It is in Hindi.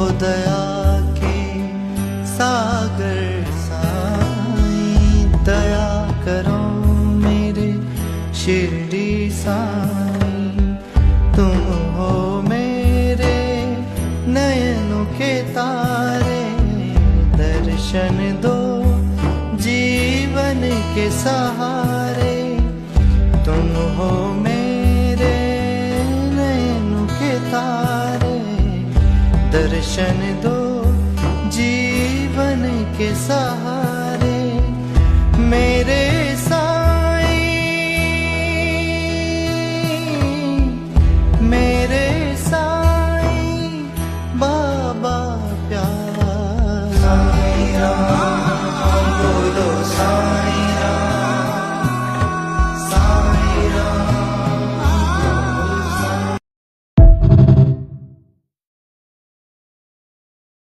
हो दया के सागर साईं, दया करो मेरे शिरडी साईं। तुम हो मेरे नयनों के तारे, दर्शन दो जीवन के सहारे। तुम हो मेरे नयनों के तारे, दर्शन दो जीवन के सहारे। मेरे